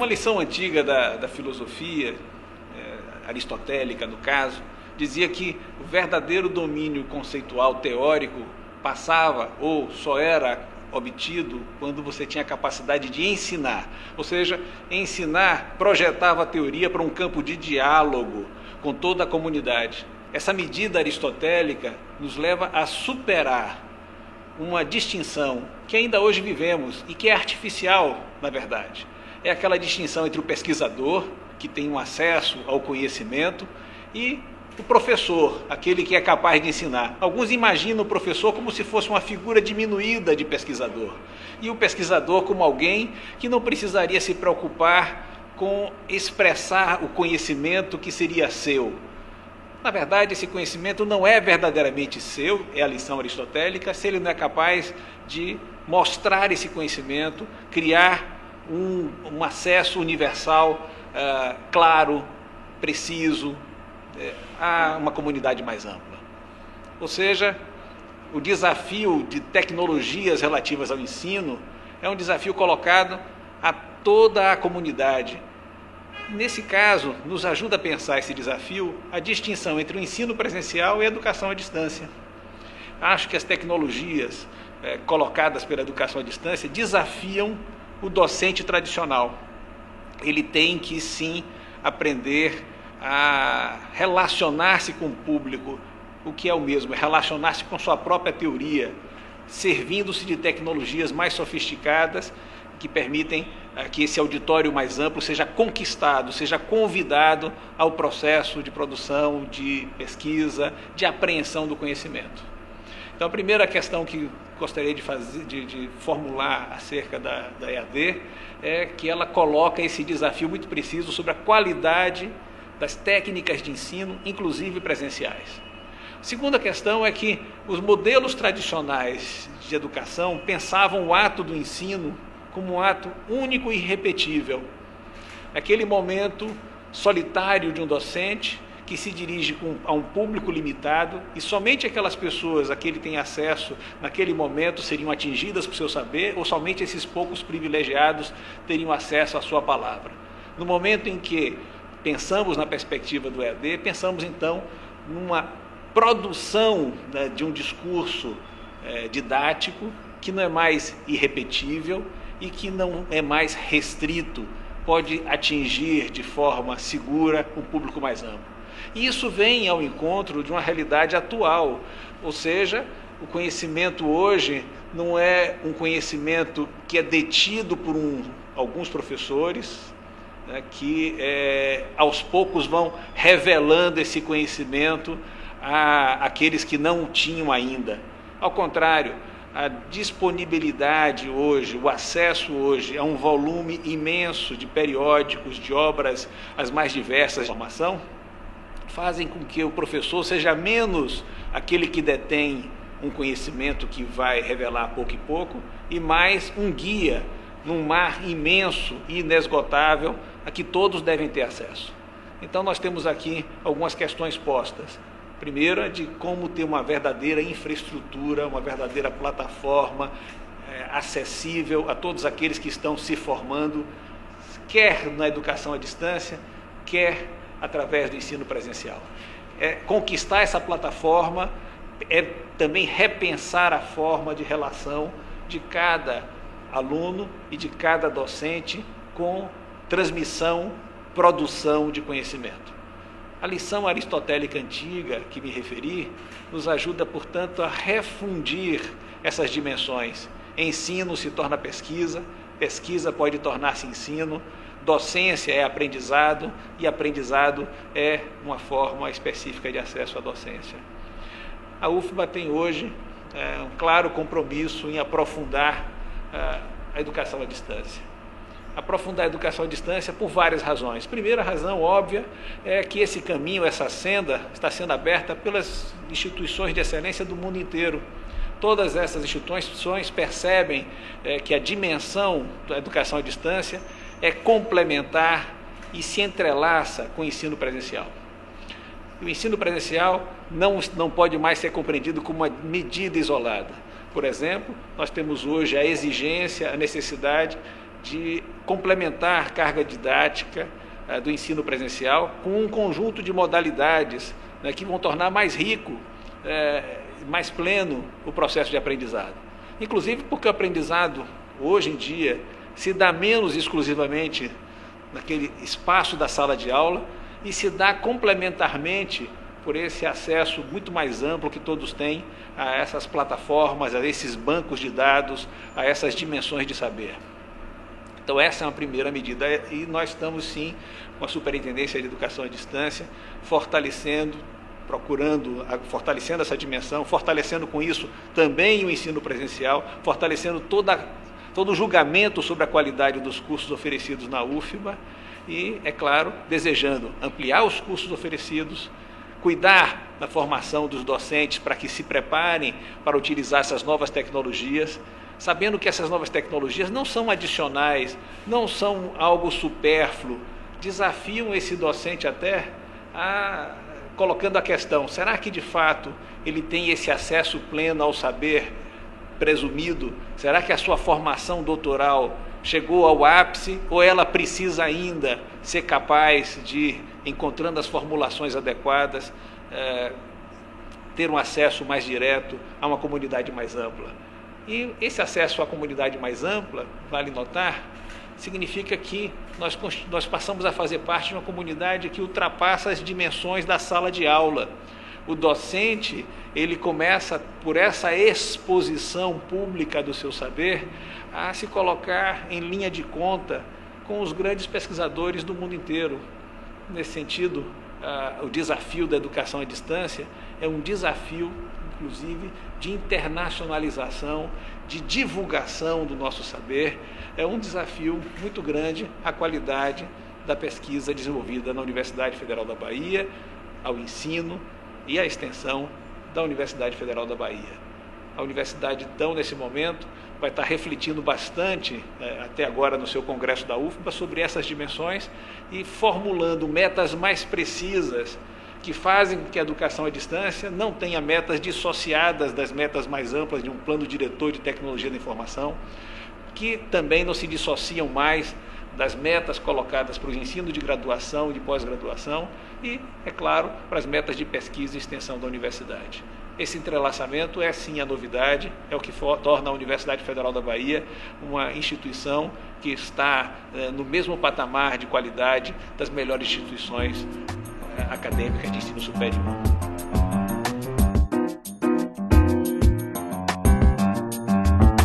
lição antiga da filosofia, aristotélica no caso, dizia que o verdadeiro domínio conceitual teórico passava ou só era obtido quando você tinha a capacidade de ensinar. Ou seja, ensinar projetava a teoria para um campo de diálogo com toda a comunidade. Essa medida aristotélica nos leva a superar uma distinção que ainda hoje vivemos e que é artificial, na verdade. É aquela distinção entre o pesquisador, que tem um acesso ao conhecimento, e o professor, aquele que é capaz de ensinar. Alguns imaginam o professor como se fosse uma figura diminuída de pesquisador, e o pesquisador como alguém que não precisaria se preocupar com expressar o conhecimento que seria seu. Na verdade, esse conhecimento não é verdadeiramente seu, é a lição aristotélica, se ele não é capaz de mostrar esse conhecimento, criar um acesso universal, claro, preciso, a uma comunidade mais ampla. Ou seja, o desafio de tecnologias relativas ao ensino é um desafio colocado a toda a comunidade. Nesse caso, nos ajuda a pensar esse desafio a distinção entre o ensino presencial e a educação à distância. Acho que as tecnologias colocadas pela educação à distância desafiam o docente tradicional. Ele tem que, sim, aprender a relacionar-se com o público, o que é o mesmo, é relacionar-se com sua própria teoria, servindo-se de tecnologias mais sofisticadas que permitem que esse auditório mais amplo seja conquistado, seja convidado ao processo de produção, de pesquisa, de apreensão do conhecimento. Então, a primeira questão que gostaria de formular acerca da EAD é que ela coloca esse desafio muito preciso sobre a qualidade das técnicas de ensino, inclusive presenciais. A segunda questão é que os modelos tradicionais de educação pensavam o ato do ensino como um ato único e irrepetível. Aquele momento solitário de um docente que se dirige a um público limitado e somente aquelas pessoas a que ele tem acesso naquele momento seriam atingidas por seu saber, ou somente esses poucos privilegiados teriam acesso à sua palavra. No momento em que pensamos na perspectiva do EAD, pensamos então numa produção, né, de um discurso didático que não é mais irrepetível e que não é mais restrito, pode atingir de forma segura um público mais amplo. E isso vem ao encontro de uma realidade atual, ou seja, o conhecimento hoje não é um conhecimento que é detido por alguns professores, né, que aos poucos vão revelando esse conhecimento àqueles que não o tinham ainda. Ao contrário, a disponibilidade hoje, o acesso hoje a um volume imenso de periódicos, de obras as mais diversas de formação, fazem com que o professor seja menos aquele que detém um conhecimento que vai revelar pouco em pouco e mais um guia num mar imenso e inesgotável a que todos devem ter acesso. Então nós temos aqui algumas questões postas. Primeira, de como ter uma verdadeira infraestrutura, uma verdadeira plataforma acessível a todos aqueles que estão se formando, quer na educação à distância, quer através do ensino presencial. Conquistar essa plataforma é também repensar a forma de relação de cada aluno e de cada docente com transmissão, produção de conhecimento. A lição aristotélica antiga que me referi nos ajuda, portanto, a refundir essas dimensões. Ensino se torna pesquisa, pesquisa pode tornar-se ensino, docência é aprendizado e aprendizado é uma forma específica de acesso à docência. A UFBA tem hoje um claro compromisso em aprofundar a educação à distância. Aprofundar a educação à distância por várias razões. Primeira razão óbvia é que esse caminho, essa senda, está sendo aberta pelas instituições de excelência do mundo inteiro. Todas essas instituições percebem que a dimensão da educação à distância é complementar e se entrelaça com o ensino presencial. O ensino presencial não pode mais ser compreendido como uma medida isolada. Por exemplo, nós temos hoje a exigência, a necessidade de complementar carga didática do ensino presencial com um conjunto de modalidades, né, que vão tornar mais rico, mais pleno o processo de aprendizado. Inclusive porque o aprendizado, hoje em dia, se dá menos exclusivamente naquele espaço da sala de aula e se dá complementarmente por esse acesso muito mais amplo que todos têm a essas plataformas, a esses bancos de dados, a essas dimensões de saber. Então essa é uma primeira medida e nós estamos sim com a Superintendência de Educação à Distância fortalecendo essa dimensão, fortalecendo com isso também o ensino presencial, fortalecendo todo o julgamento sobre a qualidade dos cursos oferecidos na UFBA e, é claro, desejando ampliar os cursos oferecidos, cuidar da formação dos docentes para que se preparem para utilizar essas novas tecnologias, sabendo que essas novas tecnologias não são adicionais, não são algo supérfluo, desafiam esse docente até colocando a questão, será que de fato ele tem esse acesso pleno ao saber presumido? Será que a sua formação doutoral chegou ao ápice ou ela precisa ainda ser capaz de, encontrando as formulações adequadas, ter um acesso mais direto a uma comunidade mais ampla? E esse acesso à comunidade mais ampla, vale notar, significa que nós passamos a fazer parte de uma comunidade que ultrapassa as dimensões da sala de aula. O docente, ele começa, por essa exposição pública do seu saber, a se colocar em linha de conta com os grandes pesquisadores do mundo inteiro. Nesse sentido, o desafio da educação à distância é um desafio, inclusive, de internacionalização, de divulgação do nosso saber, é um desafio muito grande à qualidade da pesquisa desenvolvida na Universidade Federal da Bahia, ao ensino e à extensão da Universidade Federal da Bahia. A universidade, então, nesse momento, vai estar refletindo bastante, até agora no seu congresso da UFBA, sobre essas dimensões e formulando metas mais precisas que fazem com que a educação à distância não tenha metas dissociadas das metas mais amplas de um plano diretor de tecnologia da informação, que também não se dissociam mais das metas colocadas para o ensino de graduação e de pós-graduação e, é claro, para as metas de pesquisa e extensão da universidade. Esse entrelaçamento é sim a novidade, é o que torna a Universidade Federal da Bahia uma instituição que está no mesmo patamar de qualidade das melhores instituições acadêmicas de ensino superior.